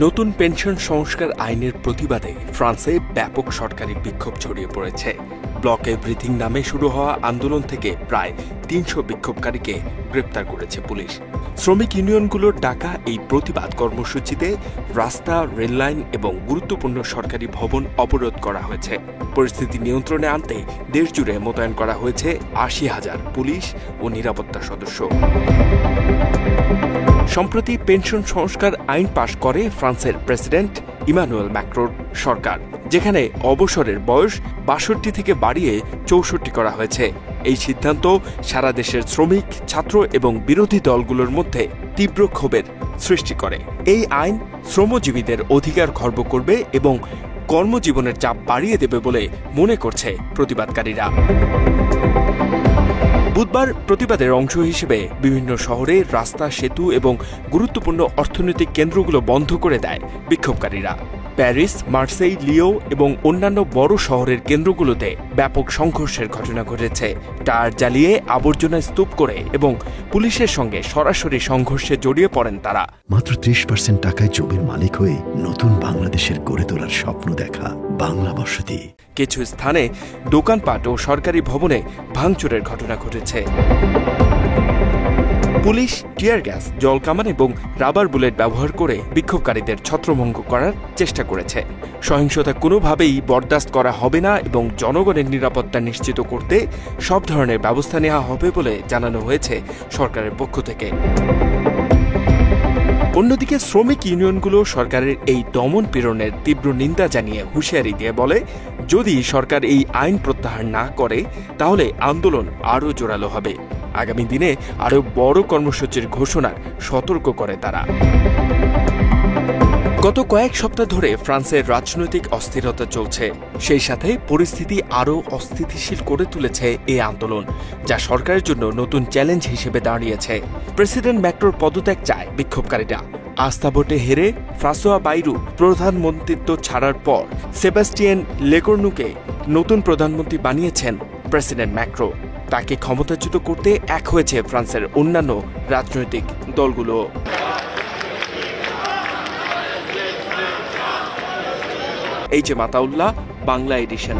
নতুন পেনশন সংস্কার আইনের প্রতিবাদে ফ্রান্সে ব্যাপক সরকারি বিক্ষোভ ছড়িয়ে পড়েছে। ব্লক এভরিথিং নামে শুরু হওয়া আন্দোলন থেকে প্রায় ৩০০ বিক্ষোভকারীকে গ্রেপ্তার করেছে পুলিশ। শ্রমিক ইউনিয়নগুলোর ডাকা এই প্রতিবাদ কর্মসূচিতে রাস্তা, রেললাইন এবং গুরুত্বপূর্ণ সরকারি ভবন অবরোধ করা হয়েছে। পরিস্থিতি নিয়ন্ত্রণে আনতে দেশজুড়ে মোতায়েন করা হয়েছে ৮০,০০০ পুলিশ ও নিরাপত্তা সদস্য। সম্প্রতি পেনশন সংস্কার আইন পাশ করে ফ্রান্সের প্রেসিডেন্ট ইমানুয়েল ম্যাক্রোর সরকার, যেখানে অবসরের বয়স ৬২ থেকে বাড়িয়ে ৬৪ করা হয়েছে। এই সিদ্ধান্ত সারা দেশের শ্রমিক, ছাত্র এবং বিরোধী দলগুলোর মধ্যে তীব্র ক্ষোভের সৃষ্টি করে। এই আইন শ্রমজীবীদের অধিকার খর্ব করবে এবং কর্মজীবনের চাপ বাড়িয়ে দেবে বলে মনে করছে প্রতিবাদকারীরা। বুধবার প্রতিবাদের অংশ হিসেবে বিভিন্ন শহরে রাস্তা, সেতু এবং গুরুত্বপূর্ণ অর্থনৈতিক কেন্দ্রগুলো বন্ধ করে দেয় বিক্ষোভকারীরা। প্যারিস, মার্সেই, লিও এবং অন্যান্য বড় শহরের কেন্দ্রগুলোতে ব্যাপক সংঘর্ষের ঘটনা ঘটেছে। টায়ার জ্বালিয়ে, আবর্জনা স্তূপ করে এবং পুলিশের সঙ্গে সরাসরি সংঘর্ষে জড়িয়ে পড়েন তারা। মাত্র ৩০% টাকায় জমির মালিক হয়ে নতুন বাংলাদেশের গড়ে তোলার স্বপ্ন দেখা বাংলা বসতি। কিছু স্থানে দোকানপাট ও সরকারি ভবনে ভাঙচুরের ঘটনা ঘটেছে। পুলিশ টিয়ার গ্যাস, জলকামান এবং রাবার বুলেট ব্যবহার করে বিক্ষোভকারীদের ছত্রভঙ্গ করার চেষ্টা করেছে। সহিংসতা কোনোভাবেই বরদাস্ত করা হবে না এবং জনগণের নিরাপত্তা নিশ্চিত করতে সব ধরনের ব্যবস্থা নেওয়া হবে বলে জানানো হয়েছে সরকারের পক্ষ থেকে। অন্যদিকে শ্রমিক ইউনিয়নগুলো সরকারের এই দমন পীড়নের তীব্র নিন্দা জানিয়ে হুঁশিয়ারি দিয়ে বলে, যদি সরকার এই আইন প্রত্যাহার না করে তাহলে আন্দোলন আরও জোরালো হবে। আগামী দিনে আরও বড় কর্মসূচির ঘোষণার সতর্ক করে তারা। গত কয়েক সপ্তাহ ধরে ফ্রান্সের রাজনৈতিক অস্থিরতা চলছে। সেই সাথে পরিস্থিতি আরও অস্থিতিশীল করে তুলেছে এই আন্দোলন, যা সরকারের জন্য নতুন চ্যালেঞ্জ হিসেবে দাঁড়িয়েছে। প্রেসিডেন্ট ম্যাক্রোর পদত্যাগ চায় বিক্ষোভকারীরা। আস্থা ভোটে হেরে ফ্রাঁসোয়া বাইরু প্রধানমন্ত্রিত্ব ছাড়ার পর সেবাস্টিয়ান লেকর্নুকে নতুন প্রধানমন্ত্রী বানিয়েছেন প্রেসিডেন্ট ম্যাক্রো। তাকে ক্ষমতাচ্যুত করতে এক হয়েছে ফ্রান্সের অন্যান্য রাজনৈতিক দলগুলো। এই যে মাতাউল্লাহ, বাংলা এডিশন।